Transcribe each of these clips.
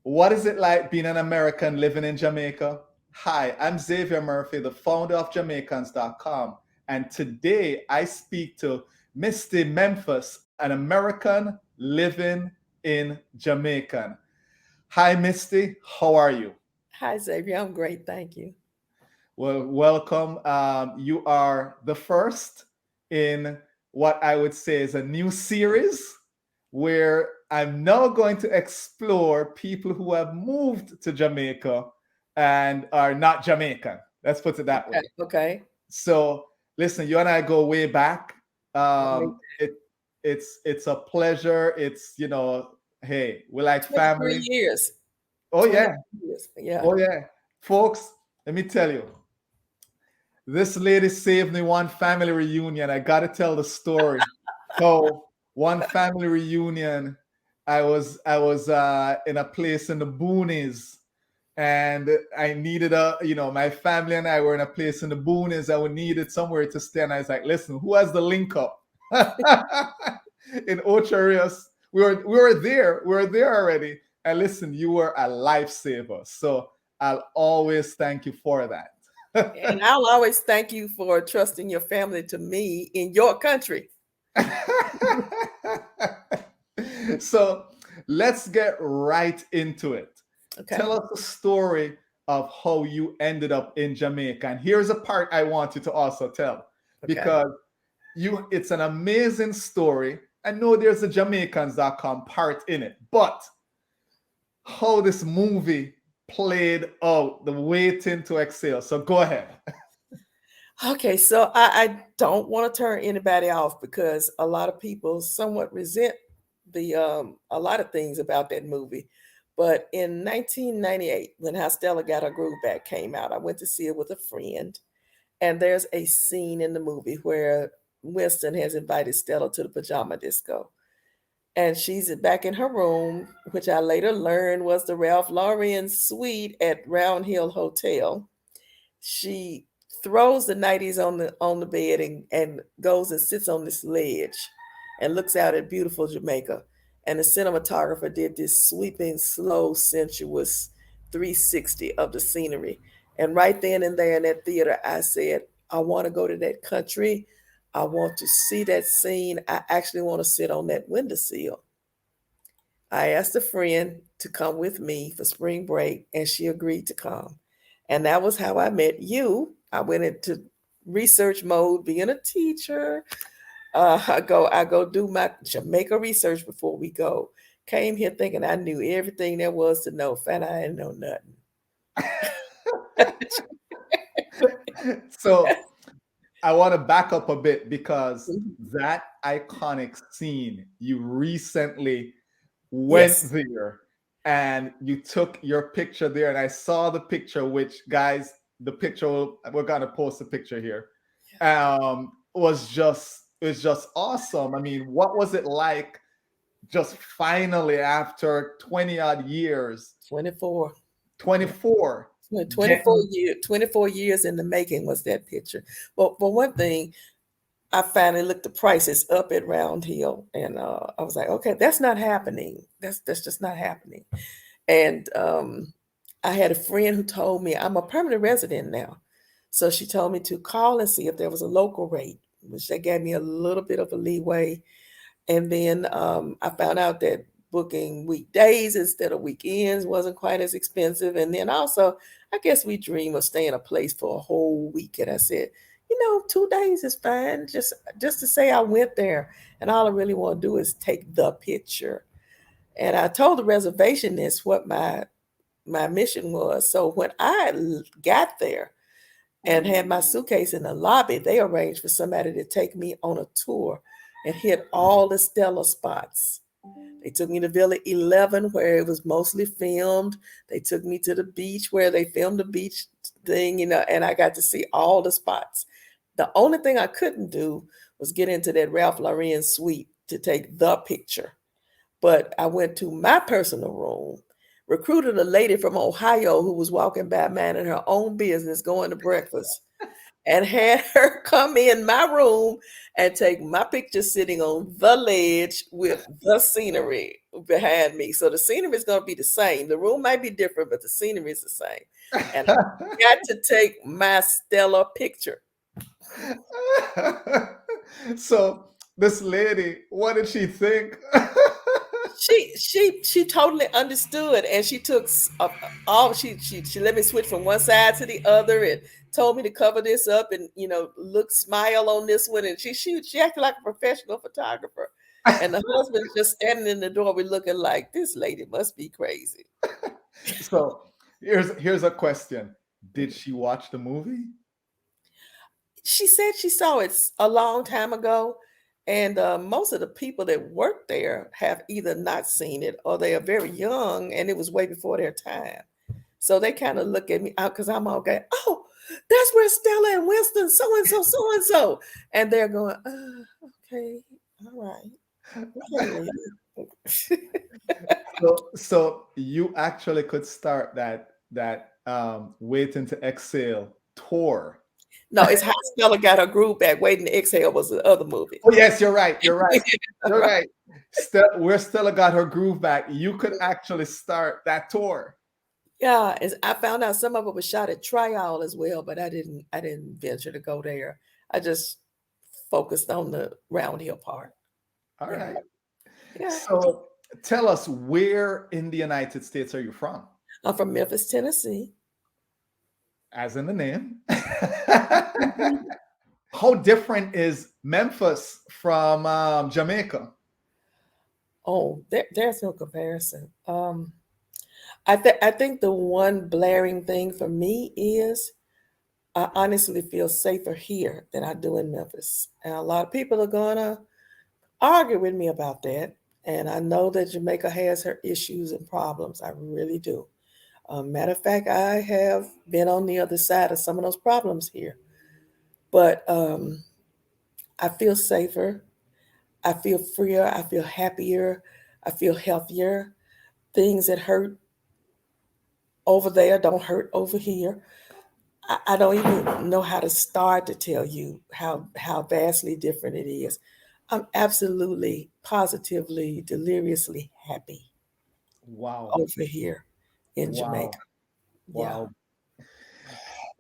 What is it like being an American living in Jamaica? Hi, I'm Xavier Murphy, the founder of Jamaicans.com. And today I speak to Misti Memphis, an American living in Jamaican. Hi, Misti. How are you? Hi, Xavier. I'm great. Thank you. Well, welcome. You are the first in what I would say is a new series where I'm now going to explore people who have moved to Jamaica and are not Jamaican. Let's put it that Okay. way. Okay. So, listen, you and I go way back. Way It's a pleasure. Hey, we're like 23 family. years. Oh 23 yeah, years. Yeah. oh yeah, folks. Let me tell you. This lady saved me one family reunion. I got to tell the story. So one family reunion, I was in a place in the boonies, and I needed my family and I were in a place in the boonies. I would needed somewhere to stay, and I was like, listen, who has the link up in Ocharios? We were there already. And listen, you were a lifesaver. So I'll always thank you for And that. I'll always thank you for trusting your family to me in your country. So let's get right into it. Okay. Tell us the story of how you ended up in Jamaica. And here's a part I want you to also tell Okay. because it's an amazing story. I know there's a Jamaicans.com part in it, but how this movie played out, the waiting to exhale. So go ahead. Okay. So I don't want to turn anybody off because a lot of people somewhat resent the a lot of things about that movie. But in 1998, when How Stella Got Her Groove Back came out, I went to see it with a friend. And there's a scene in the movie where Winston has invited Stella to the pajama disco. And she's back in her room, which I later learned was the Ralph Lauren suite at Round Hill Hotel. She throws the nighties on the bed and goes and sits on this ledge and looks out at beautiful Jamaica. And the cinematographer did this sweeping, slow, sensuous 360 of the scenery. And right then and there in that theater, I said, I want to go to that country. I want to see that scene. I actually want to sit on that windowsill. I asked a friend to come with me for spring break, and she agreed to come. And that was how I met you. I went into research mode, being a teacher. I go do my Jamaica research before we go. Came here thinking I knew everything there was to know. Found I didn't know nothing. So I want to back up a bit because that iconic scene, you recently went Yes. there and you took your picture there. And I saw the picture, which, guys, the picture, we're going to post a picture here, was just awesome. I mean, what was it like just finally after 20 odd years, 24. Yeah. 24, 24 getting. years, 24 years in the making was that picture. Well, for one thing, I finally looked the prices up at Round Hill, and I was like, okay, that's not happening. That's just not happening. And I had a friend who told me I'm a permanent resident now, so she told me to call and see if there was a local rate, which they gave me a little bit of a leeway. And then I found out that booking weekdays instead of weekends wasn't quite as expensive. And then also, I guess we dream of staying a place for a whole week. And I said, 2 days is fine. Just to say I went there, and all I really want to do is take the picture. And I told the reservationist what my mission was. So when I got there and had my suitcase in the lobby, they arranged for somebody to take me on a tour and hit all the Stella spots. They took me to Villa 11, where it was mostly filmed. They took me to the beach where they filmed the beach thing, and I got to see all the spots. The only thing I couldn't do was get into that Ralph Lauren suite to take the picture. But I went to my personal room, recruited a lady from Ohio who was walking by minding her own business, going to breakfast. and had her come in my room and take my picture sitting on the ledge with the scenery behind me. So the scenery is going to be the same. The room might be different, but the scenery is the same. And I got to take my stellar picture. So this lady, what did she think? She totally understood, and she took all she let me switch from one side to the other, and told me to cover this up, and look, smile on this one, and she acted like a professional photographer, and the husband just standing in the doorway looking like, this lady must be crazy. So here's a question. Did she watch the movie? She said she saw it a long time ago, and most of the people that work there have either not seen it or they are very young, and it was way before their time. So they kind of look at me out because I'm all going, oh, that's where Stella and Winston, so and so, so and so, and they're going, okay, all right, okay. So you actually could start that waiting to exhale tour. No, it's how Stella got her groove back. Waiting to Exhale was the other movie. Oh yes, you're right. You're right. You're right. Where Stella got her groove back, you could actually start that tour. Yeah, I found out some of it was shot at Trial as well, but I didn't venture to go there. I just focused on the Round Hill part. All Yeah. right. Yeah. So tell us, where in the United States are you from? I'm from Memphis, Tennessee. As in the name. Mhm. How different is Memphis from Jamaica? Oh, there's no comparison. I think the one blaring thing for me is I honestly feel safer here than I do in Memphis. And a lot of people are gonna argue with me about that. And I know that Jamaica has her issues and problems. I really do. Matter of fact, I have been on the other side of some of those problems here. But I feel safer. I feel freer. I feel happier. I feel healthier. Things that hurt over there don't hurt over here. I don't even know how to start to tell you how vastly different it is. I'm absolutely, positively, deliriously happy Wow. over here in Wow. Jamaica. Yeah. Wow.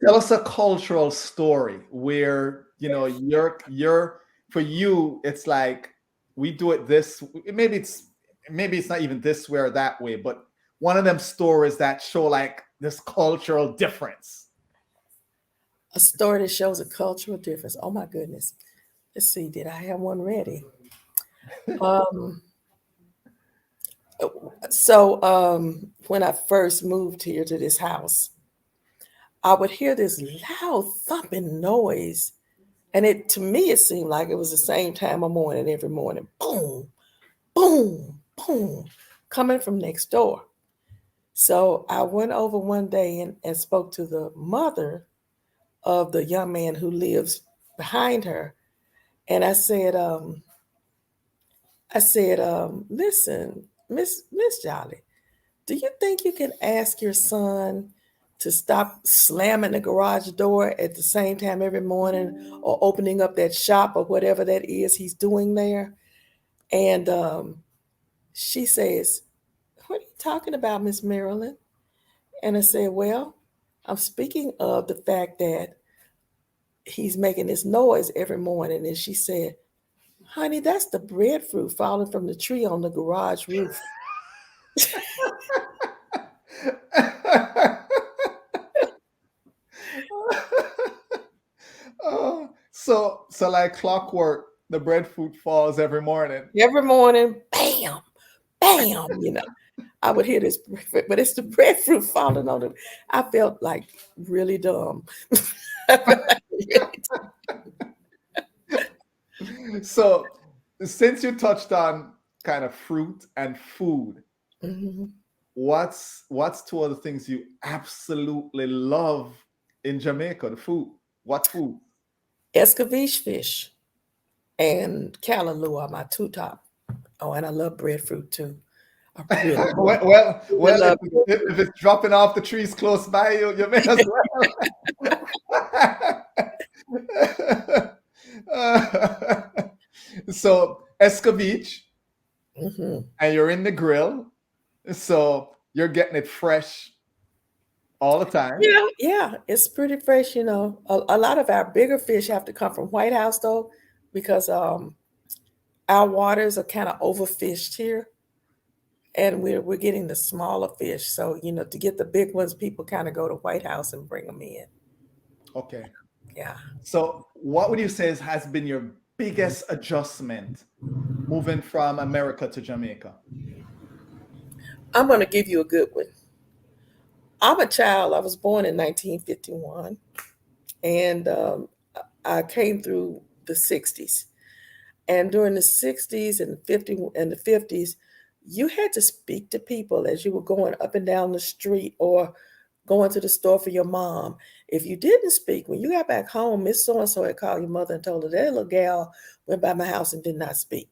Tell us a cultural story where, you're for you, it's like we do it this, maybe it's not even this way or that way, but one of them stories that show like this cultural difference. A story that shows a cultural difference. Oh my goodness. Let's see, did I have one ready? Um, when I first moved here to this house, I would hear this loud thumping noise. And to me, it seemed like it was the same time of morning every morning. Boom, boom, boom, coming from next door. So I went over one day and spoke to the mother of the young man who lives behind her. And listen, Miss Jolly, do you think you can ask your son to stop slamming the garage door at the same time every morning, or opening up that shop or whatever that is he's doing there? And she says, what are you talking about, Miss Marilyn? And I said, well, I'm speaking of the fact that he's making this noise every morning. And she said, honey, that's the breadfruit falling from the tree on the garage roof. Oh, so like clockwork, the breadfruit falls every morning. Every morning, bam, bam, I would hear this, but it's the breadfruit falling on it. I felt like really dumb. So since you touched on kind of fruit and food, Mhm. what's two other things you absolutely love in Jamaica? The food. What food? Escabeche fish and callaloo are my two top. Oh, and I love breadfruit too. I really, really Well, love if it's dropping off the trees close by you, you may as well. So escovitch, Hmm. and you're in the grill, so you're getting it fresh all the time. Yeah, yeah, it's pretty fresh. A lot of our bigger fish have to come from White House though, because our waters are kind of overfished here, and we're getting the smaller fish. So to get the big ones, people kind of go to White House and bring them in. Okay. Yeah, So what would you say has been your biggest adjustment moving from America to Jamaica? I'm gonna give you a good one. I'm a child. I was born in 1951, and I came through the 60s. And during the 60s and 50s, you had to speak to people as you were going up and down the street or going to the store for your mom. If you didn't speak, when you got back home, Miss So and so had called your mother and told her that little gal went by my house and did not speak.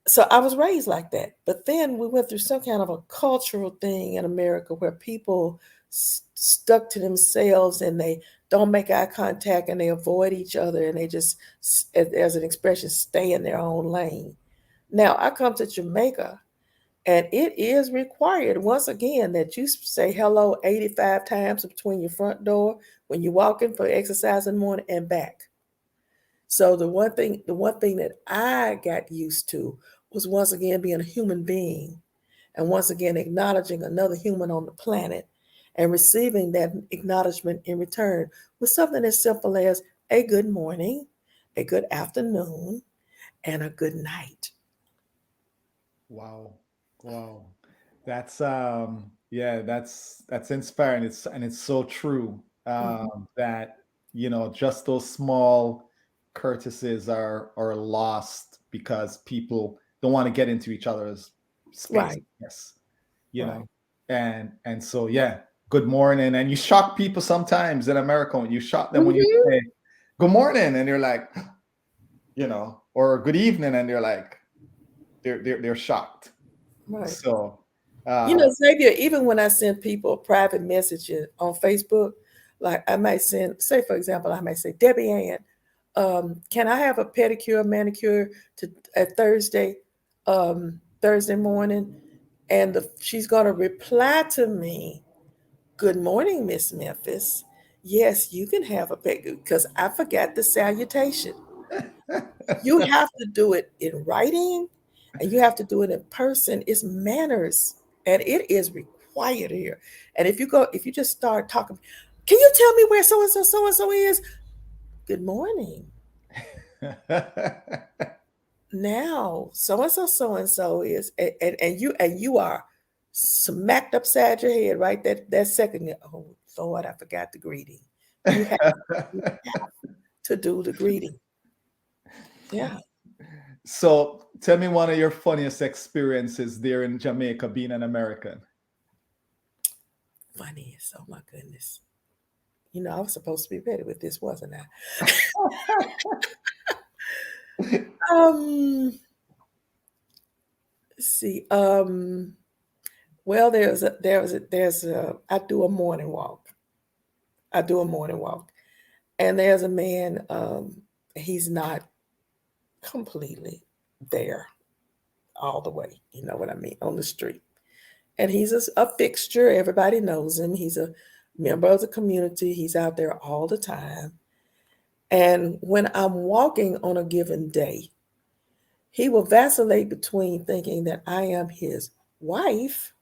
So I was raised like that. But then we went through some kind of a cultural thing in America where people stuck to themselves and they don't make eye contact and they avoid each other and they just, as an expression, stay in their own lane. Now I come to Jamaica and it is required once again that you say hello 85 times between your front door when you walk in for exercise in the morning and back. So the one thing that I got used to was once again being a human being and once again acknowledging another human on the planet and receiving that acknowledgement in return with something as simple as a good morning, a good afternoon, and a good night. Wow. Wow. That's yeah, that's inspiring. It's so true. Mhm. That just those small courtesies are lost because people don't want to get into each other's space. Right, Yes. You right. know. And so yeah, good morning. And you shock people sometimes in America when you shock them when you Mhm. say good morning and they're like, or good evening and they're like they're shocked. Right. So, uh, Xavier, even when I send people private messages on Facebook, like I might send, say for example, I might say, Debbie Ann, can I have a pedicure, manicure to at Thursday morning? And she's gonna reply to me, "Good morning, Miss Memphis. Yes, you can have a pedicure because I forgot the salutation." You have to do it in writing and you have to do it in person. It's manners and it is required here. And if you just start talking, can you tell me where so and so is? Good morning. Now, so and so is, and you are smacked upside your head right that second. Oh Lord, I forgot the greeting. You have to do the greeting. Yeah. so tell me one of your funniest experiences there in Jamaica being an American. Funniest. Oh my goodness. I was supposed to be ready with this, wasn't I? Um, let's see. Well, I do a morning walk. I do a morning walk, and there's a man. He's not completely there all the way. You know what I mean? On the street, and he's a fixture. Everybody knows him. He's a member of the community. He's out there all the time. And when I'm walking on a given day, he will vacillate between thinking that I am his wife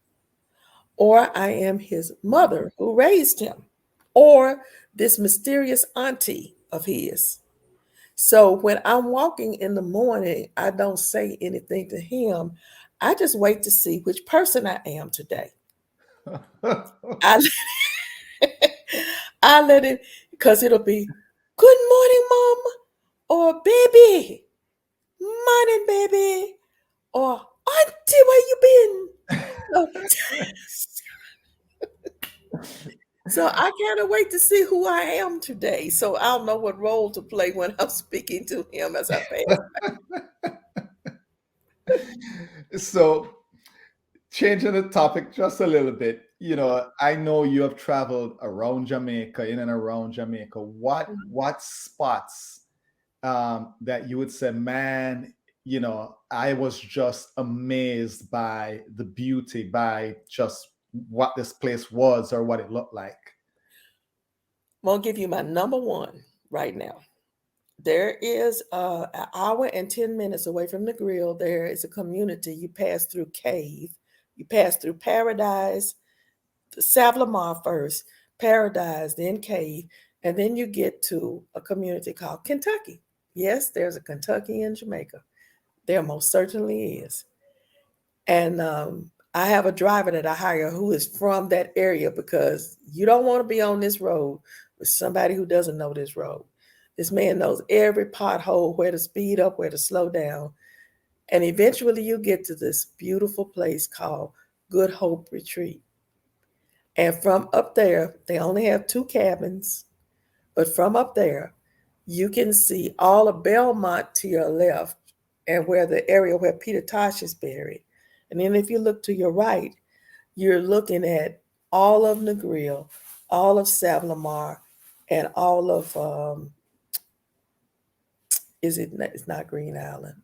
or I am his mother who raised him or this mysterious auntie of his. So when I'm walking in the morning, I don't say anything to him. I just wait to see which person I am today. I, I let it, because it'll be, good morning, mom, or baby, morning, baby, or auntie, where you been? So, so I can't wait to see who I am today. So I'll know what role to play when I'm speaking to him as I pass. So changing the topic just a little bit. I know you have traveled around Jamaica, in and around Jamaica. What spots that you would say, man, I was just amazed by the beauty, by just what this place was or what it looked like. I'm gonna give you my number one right now. There is an hour and 10 minutes away from the grill. There is a community. You pass through Cave, you pass through Paradise, Savlamar first, Paradise, then Cave, and then you get to a community called Kentucky. Yes, there's a Kentucky in Jamaica. There most certainly is. And I have a driver that I hire who is from that area because you don't want to be on this road with somebody who doesn't know this road. This man knows every pothole, where to speed up, where to slow down. And eventually you get to this beautiful place called Good Hope Retreat. And from up there, they only have 2 cabins, but from up there, you can see all of Belmont to your left and where the area where Peter Tosh is buried. And then if you look to your right, you're looking at all of Negril, all of Savlamar, and all of it's not Green Island.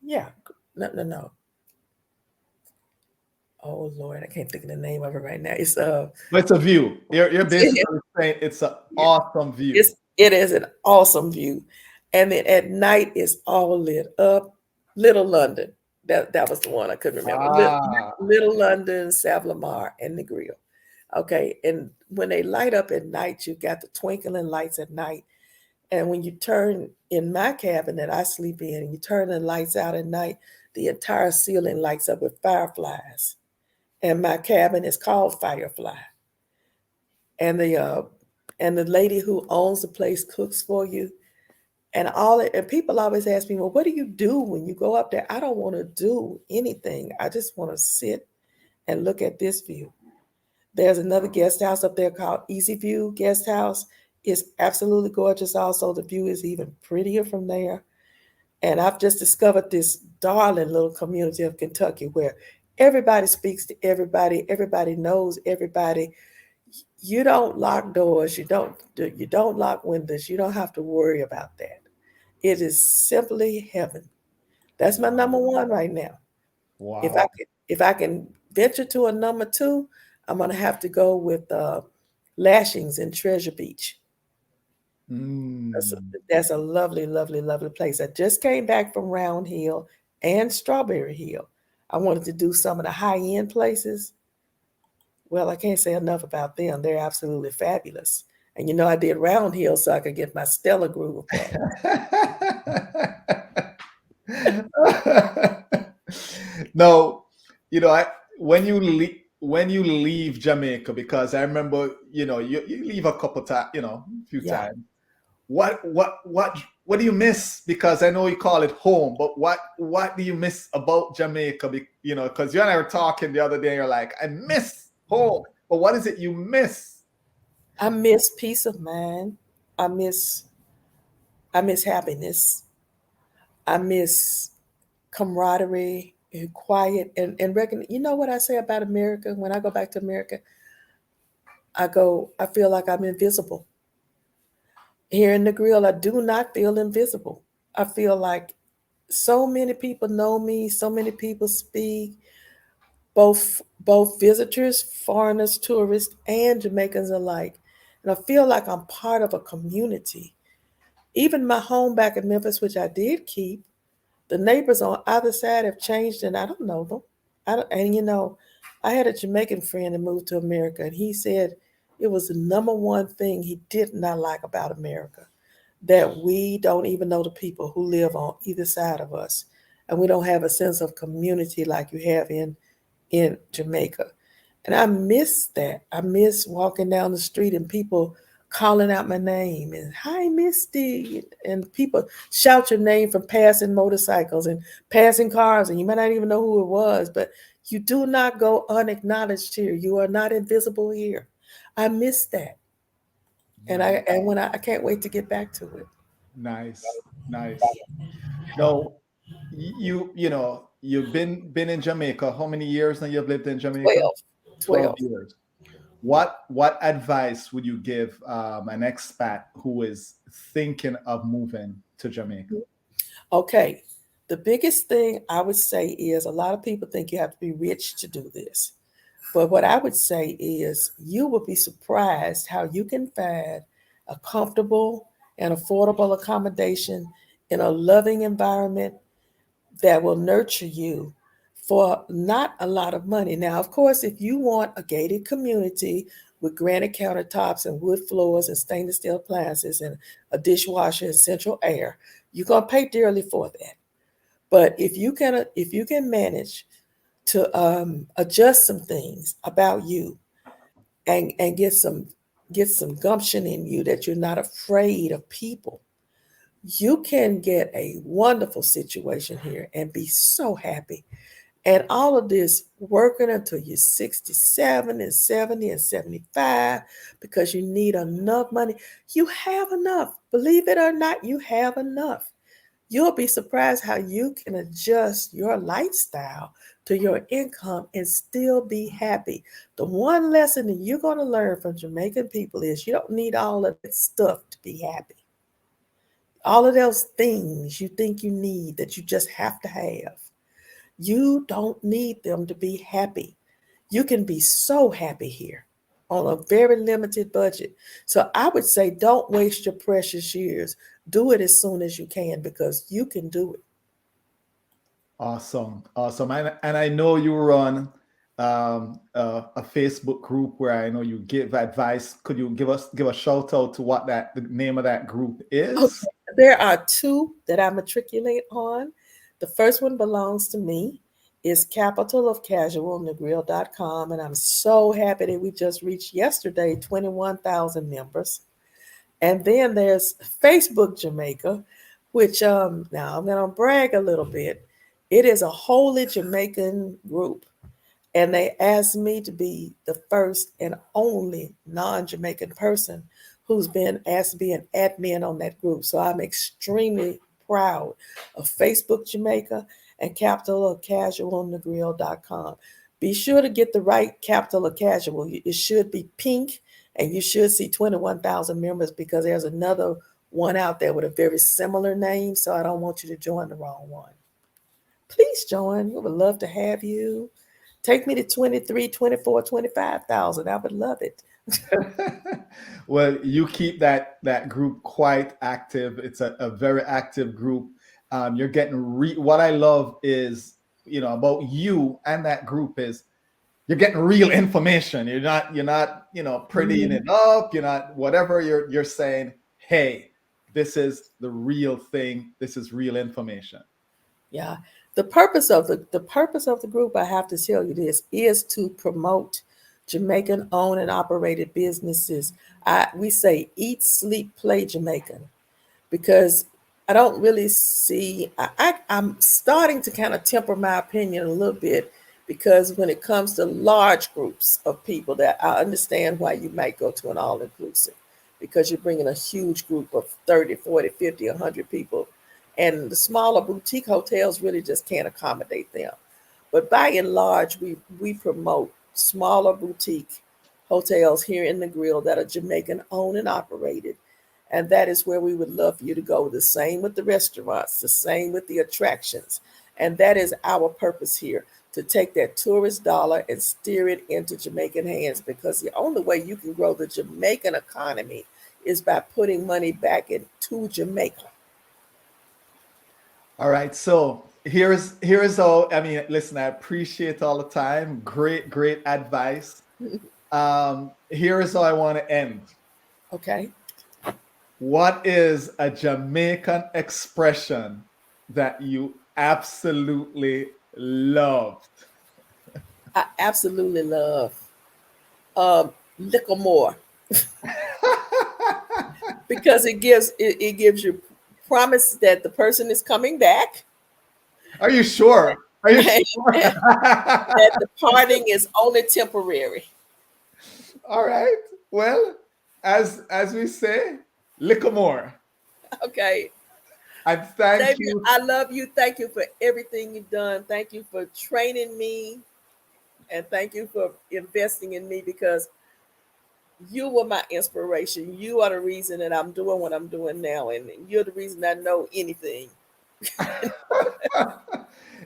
Yeah, no. Oh Lord, I can't think of the name of it right now. But it's a view. You're basically saying it's an awesome view. It is an awesome view. And then at night it's all lit up. Little London. That was the one I couldn't remember. Little London, Savlamar, and Negril. Okay. And when they light up at night, you've got the twinkling lights at night. And when you turn in my cabin that I sleep in, and you turn the lights out at night, the entire ceiling lights up with fireflies. And my cabin is called Firefly. And the lady who owns the place cooks for you. And people always ask me, well, what do you do when you go up there? I don't want to do anything. I just want to sit and look at this view. There's another guest house up there called Easy View Guest House. It's absolutely gorgeous. Also, the view is even prettier from there. And I've just discovered this darling little community of Kentucky where everybody speaks to everybody. Everybody knows everybody. You don't lock doors. You don't lock windows. You don't have to worry about that. It is simply heaven. That's my number one right now. Wow. If I can venture to a number two, I'm gonna have to go with Lashings in Treasure Beach. That's a lovely, lovely, lovely place. I just came back from Round Hill and Strawberry Hill. I wanted to do some of the high end places. Well, I can't say enough about them. They're absolutely fabulous. And I did Round Hill so I could get my stellar groove back. No, when you leave Jamaica, because I remember, you leave a couple times, a few times. What do you miss? Because I know you call it home, but what do you miss about Jamaica? Because you and I were talking the other day, you're like, I miss home, but what is it you miss? I miss peace of mind. I miss happiness. I miss camaraderie and quiet and reckon. You know what I say about America? When I go back to America, I feel like I'm invisible. Here in the grill, I do not feel invisible. I feel like so many people know me, so many people speak, both visitors, foreigners, tourists, and Jamaicans alike. And I feel like I'm part of a community. Even my home back in Memphis, which I did keep, the neighbors on either side have changed, and I don't know them. I had a Jamaican friend that moved to America, and he said it was the number one thing he did not like about America, that we don't even know the people who live on either side of us, and we don't have a sense of community like you have in Jamaica. And I miss that. I miss walking down the street and people calling out my name and hi Misti, and people shout your name from passing motorcycles and passing cars, and you might not even know who it was, but you do not go unacknowledged here. You are not invisible here. I miss that. And I can't wait to get back to it. Nice. No, you know, you've been in Jamaica. How many years now you've lived in Jamaica? 12. 12 12. years. What advice would you give an expat who is thinking of moving to Jamaica? Okay. The biggest thing I would say is a lot of people think you have to be rich to do this. But what I would say is you will be surprised how you can find a comfortable and affordable accommodation in a loving environment that will nurture you for not a lot of money. Now, of course, if you want a gated community with granite countertops and wood floors and stainless steel appliances and a dishwasher and central air, you're gonna pay dearly for that. But if you can manage to adjust some things about you and get some gumption in you that you're not afraid of people, you can get a wonderful situation here and be so happy. And all of this working until you're 67 and 70 and 75 because you need enough money. You have enough. Believe it or not, you have enough. You'll be surprised how you can adjust your lifestyle to your income and still be happy. The one lesson that you're going to learn from Jamaican people is you don't need all of that stuff to be happy. All of those things you think you need that you just have to have. You don't need them to be happy. You can be so happy here on a very limited budget. So I would say don't waste your precious years. Do it as soon as you can because you can do it. Awesome, awesome. And I know you run a Facebook group where I know you give advice. Could you give a shout out to what that the name of that group is? Okay. There are two that I matriculate on. The first one belongs to me. Is capital of casualnegrill.com. And I'm so happy that we just reached yesterday 21,000 members. And then there's Facebook Jamaica, which now I'm gonna brag a little bit. It is a wholly Jamaican group. And they asked me to be the first and only non-Jamaican person who's been asked to be an admin on that group. So I'm extremely proud of Facebook Jamaica and Capital of Casual on the Grill.com. Be sure to get the right Capital of Casual. It should be pink and you should see 21,000 members because there's another one out there with a very similar name. So I don't want you to join the wrong one. Please join. We would love to have you. Take me to 23, 24, 25,000. I would love it. Well, you keep that group quite active. It's a very active group. You're getting what I love is about you and that group is you're getting real information. You're not prettying Mhm. it up. You're not whatever. You're saying, hey, this is the real thing. This is real information. Yeah. The purpose of the group, I have to tell you this, is to promote Jamaican owned and operated businesses. We say eat, sleep, play Jamaican because I don't really see. I'm starting to kind of temper my opinion a little bit because when it comes to large groups of people, that I understand why you might go to an all inclusive because you're bringing a huge group of 30, 40, 50, 100 people. And the smaller boutique hotels really just can't accommodate them. But by and large, we promote smaller boutique hotels here in the Grill that are Jamaican owned and operated. And that is where we would love for you to go. The same with the restaurants, the same with the attractions. And that is our purpose here to take that tourist dollar and steer it into Jamaican hands because the only way you can grow the Jamaican economy is by putting money back into Jamaica. All right, so here's all. I mean, listen, I appreciate all the time. Great advice. Here is how I want to end. Okay. What is a Jamaican expression that you absolutely loved? I absolutely love liquor more because it gives you promise that the person is coming back Are you sure? Are you and sure? that the parting is only temporary. All right. Well, as we say, lick more. Okay. And thank Xavier, you. I love you. Thank you for everything you've done. Thank you for training me. And thank you for investing in me because you were my inspiration. You are the reason that I'm doing what I'm doing now. And you're the reason I know anything.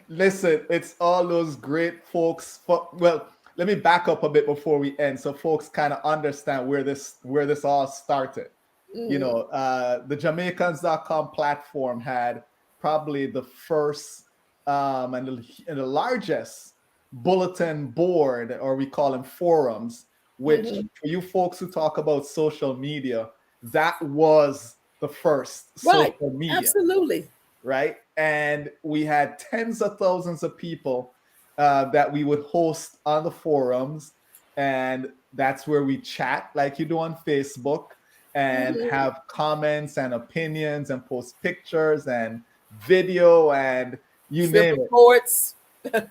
Listen, it's all those great folks. Well, let me back up a bit before we end, so folks kind of understand where this all started. Mhm. The Jamaicans.com platform had probably the first and the largest bulletin board, or we call them forums. Which Mhm. for you folks who talk about social media, that was the first Right. social media, Absolutely. right? And we had tens of thousands of people that we would host on the forums. And that's where we chat like you do on Facebook and Mhm. have comments and opinions and post pictures and video and you Trip name it. reports.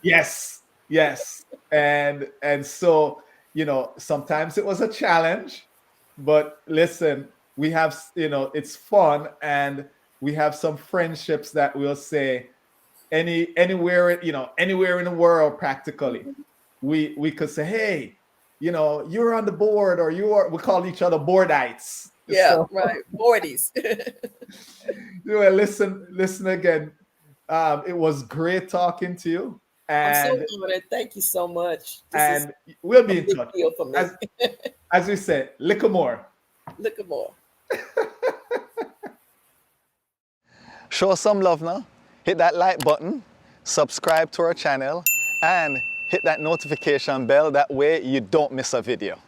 Yes, yes. And so, sometimes it was a challenge, but listen, we have, it's fun and we have some friendships that we'll say anywhere in the world practically. We could say, hey, you're on the board or we call each other boardites. Yeah, So right. 40s. listen again. It was great talking to you. I'm so And honored. Thank you so much. This is and we'll a be in big touch. deal for me. As we said, little more. Look at more. Show some love now. Hit that like button, subscribe to our channel, and hit that notification bell. That way you don't miss a video.